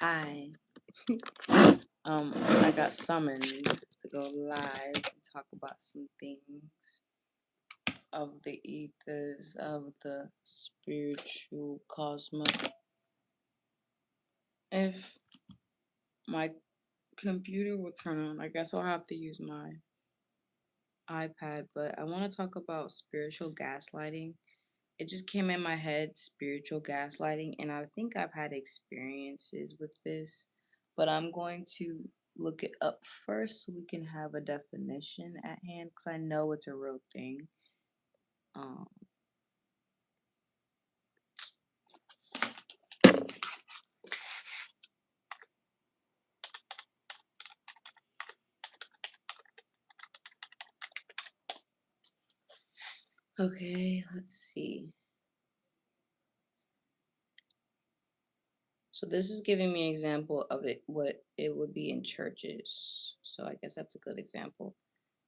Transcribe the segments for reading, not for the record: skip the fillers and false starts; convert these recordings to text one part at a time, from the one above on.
Hi. I got summoned to go live and talk about some things of the ethers of the spiritual cosmos. If my computer will turn on, I guess I'll have to use my iPad, but I want to talk about spiritual gaslighting. It just came in my head, spiritual gaslighting, and I think I've had experiences with this, but I'm going to look it up first so we can have a definition at hand because I know it's a real thing. Um, okay, let's see. So this is giving me an example of it, what it would be in churches. So I guess that's a good example.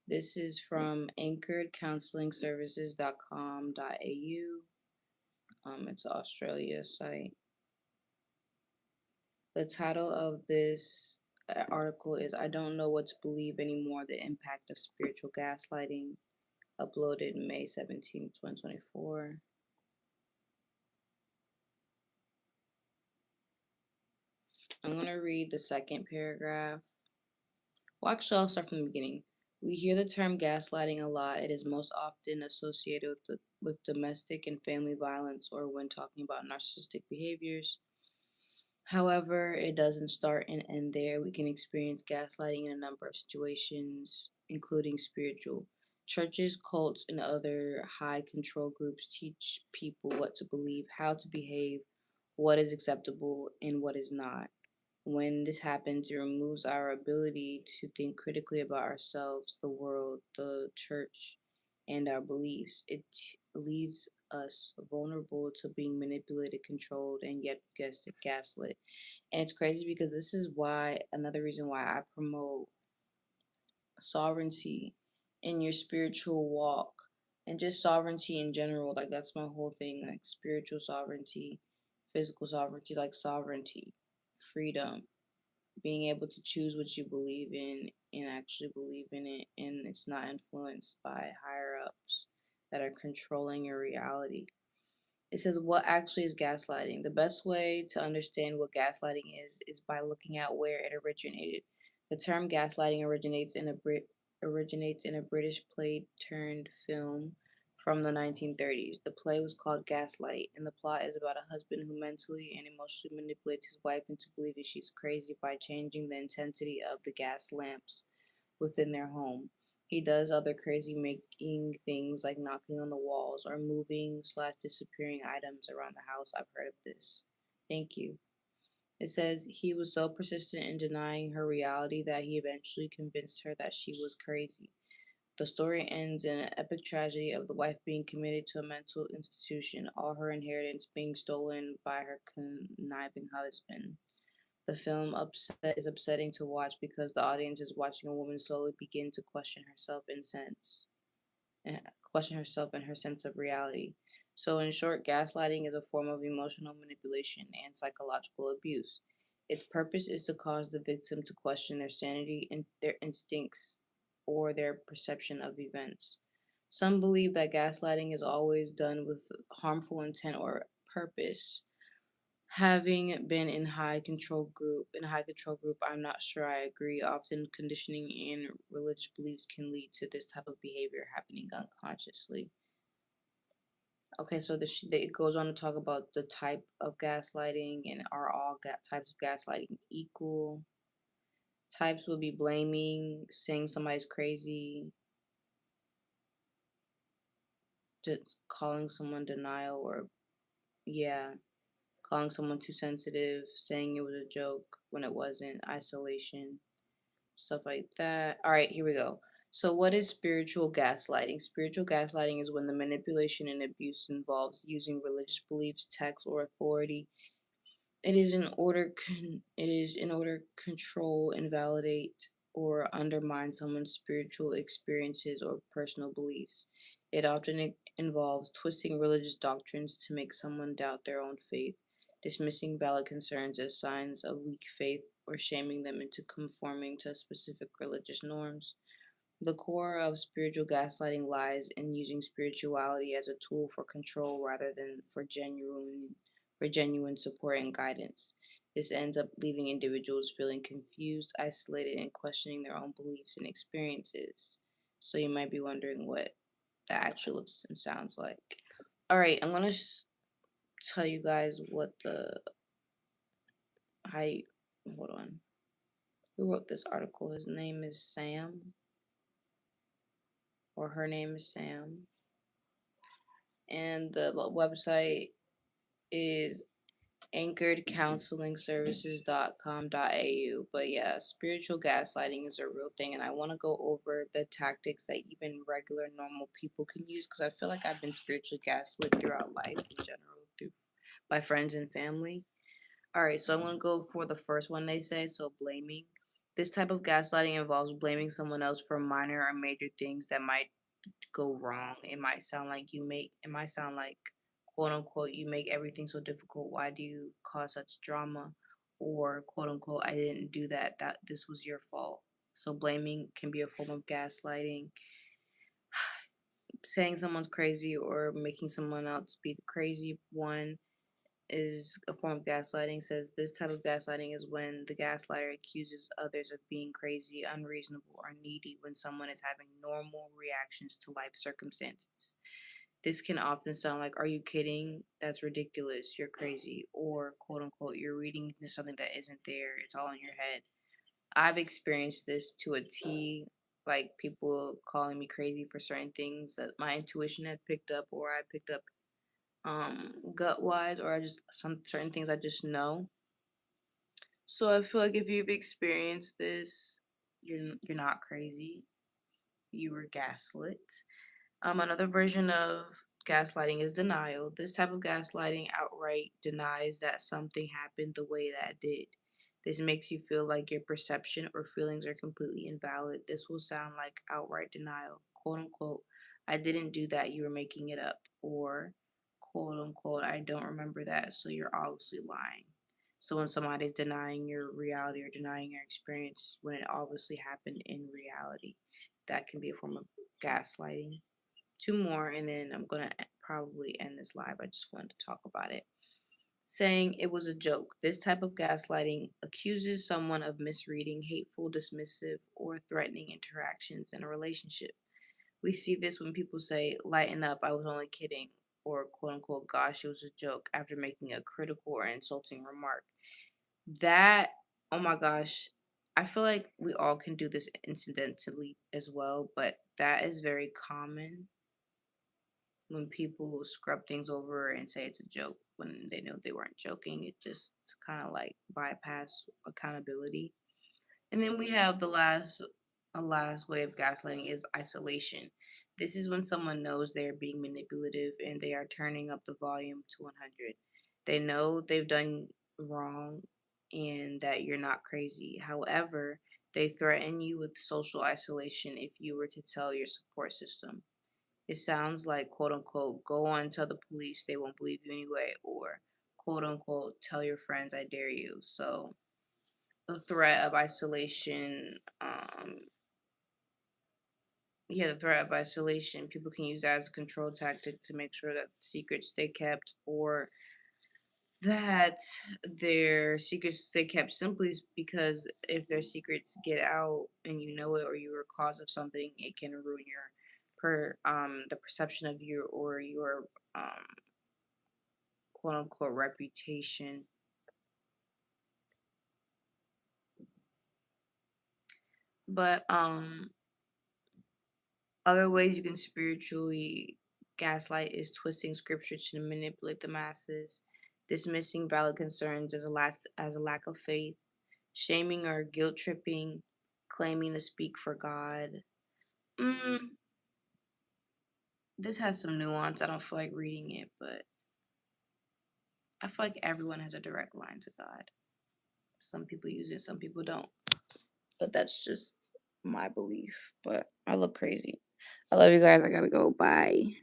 This is from anchoredcounselingservices.com.au. It's an Australia site. The title of this article is I Don't Know What to Believe Anymore, The Impact of Spiritual Gaslighting, uploaded May 17th, 2024. I'm going to read the second paragraph. Well, actually, I'll start from the beginning. We hear the term gaslighting a lot. It is most often associated with domestic and family violence or when talking about narcissistic behaviors. However, it doesn't start and end there. We can experience gaslighting in a number of situations, including spiritual. Churches, cults, and other high control groups teach people what to believe, how to behave, what is acceptable, and what is not. When this happens, it removes our ability to think critically about ourselves, the world, the church, and our beliefs. It leaves us vulnerable to being manipulated, controlled, and yet gaslit. And it's crazy because this is why another reason why I promote sovereignty in your spiritual walk and just sovereignty in general. Like, that's my whole thing, like spiritual sovereignty, physical sovereignty, like sovereignty, freedom, being able to choose what you believe in and actually believe in it, and it's not influenced by higher ups that are controlling your reality. It says, what actually is gaslighting? The best way to understand what gaslighting is by looking at where it originated. The term gaslighting originates in a British play turned film from the 1930s. The play was called Gaslight, and the plot is about a husband who mentally and emotionally manipulates his wife into believing she's crazy by changing the intensity of the gas lamps within their home. He does other crazy making things like knocking on the walls or moving / disappearing items around the house. I've heard of this. Thank you. It says he was so persistent in denying her reality that he eventually convinced her that she was crazy. The story ends in an epic tragedy of the wife being committed to a mental institution, all her inheritance being stolen by her conniving husband. The film is upsetting to watch because the audience is watching a woman slowly begin to question herself and her sense of reality. So, in short, gaslighting is a form of emotional manipulation and psychological abuse. Its purpose is to cause the victim to question their sanity and their instincts or their perception of events. Some believe that gaslighting is always done with harmful intent or purpose. Having been in a high control group, I'm not sure I agree. Often conditioning and religious beliefs can lead to this type of behavior happening unconsciously. Okay, so it goes on to talk about the type of gaslighting and are all types of gaslighting equal. Types would be blaming, saying somebody's crazy, just calling someone denial or, yeah, calling someone too sensitive, saying it was a joke when it wasn't, isolation, stuff like that. All right, here we go. So, what is spiritual gaslighting? Spiritual gaslighting is when the manipulation and abuse involves using religious beliefs, texts, or authority. It is in order to control, invalidate, or undermine someone's spiritual experiences or personal beliefs. It often involves twisting religious doctrines to make someone doubt their own faith, dismissing valid concerns as signs of weak faith or shaming them into conforming to specific religious norms. The core of spiritual gaslighting lies in using spirituality as a tool for control rather than for genuine support and guidance. This ends up leaving individuals feeling confused, isolated, and questioning their own beliefs and experiences. So you might be wondering what that actually looks and sounds like. All right, I'm gonna tell you guys what the I hold on. Who wrote this article? His name is Sam, or her name is Sam, and the website is anchoredcounselingservices.com.au. But yeah, spiritual gaslighting is a real thing, and I want to go over the tactics that even regular normal people can use, because I feel like I've been spiritually gaslit throughout life in general, through by friends and family. All right, so I'm going to go for the first one they say, so blaming. This type of gaslighting involves blaming someone else for minor or major things that might go wrong. It might sound like, quote unquote, you make everything so difficult. Why do you cause such drama? Or, quote unquote, I didn't do that. That this was your fault. So blaming can be a form of gaslighting. Saying someone's crazy or making someone else be the crazy one is a form of gaslighting. Says this type of gaslighting is when the gaslighter accuses others of being crazy, unreasonable, or needy when someone is having normal reactions to life circumstances. This can often sound like, are you kidding? That's ridiculous. You're crazy. Or, quote unquote, you're reading into something that isn't there. It's all in your head. I've experienced this to a T, like people calling me crazy for certain things that my intuition had picked up, or I picked up gut wise, or I just some certain things I just know. So I feel like if you've experienced this, you're not crazy. You were gaslit. Another version of gaslighting is denial. This type of gaslighting outright denies that something happened the way that it did. This makes you feel like your perception or feelings are completely invalid. This will sound like outright denial. Quote unquote, I didn't do that, you were making it up. Or, quote unquote, I don't remember that, so you're obviously lying. So when somebody's denying your reality or denying your experience when it obviously happened in reality, that can be a form of gaslighting. Two more, and then I'm gonna probably end this live. I just wanted to talk about it. Saying it was a joke. This type of gaslighting accuses someone of misreading hateful, dismissive, or threatening interactions in a relationship. We see this when people say, lighten up, I was only kidding, or quote unquote, gosh, it was a joke, after making a critical or insulting remark. That, oh my gosh, I feel like we all can do this incidentally as well, but that is very common when people scrub things over and say it's a joke when they know they weren't joking. It just kind of like bypass accountability. And then we have a last way of gaslighting is isolation. This is when someone knows they are being manipulative and they are turning up the volume to 100. They know they've done wrong and that you're not crazy. However, they threaten you with social isolation if you were to tell your support system. It sounds like, quote unquote, go on, tell the police, they won't believe you anyway, or quote unquote, tell your friends, I dare you. So the threat of isolation, the threat of isolation, people can use that as a control tactic to make sure that secrets stay kept, or that their secrets stay kept simply because if their secrets get out and you know it, or you were a cause of something, it can ruin your the perception of you or your um quote unquote reputation. But other ways you can spiritually gaslight is twisting scripture to manipulate the masses, dismissing valid concerns as a lack of faith, shaming or guilt tripping, claiming to speak for God. Mm, this has some nuance. I don't feel like reading it, but I feel like everyone has a direct line to God. Some people use it, some people don't. But that's just my belief. But I look crazy. I love you guys. I gotta go. Bye.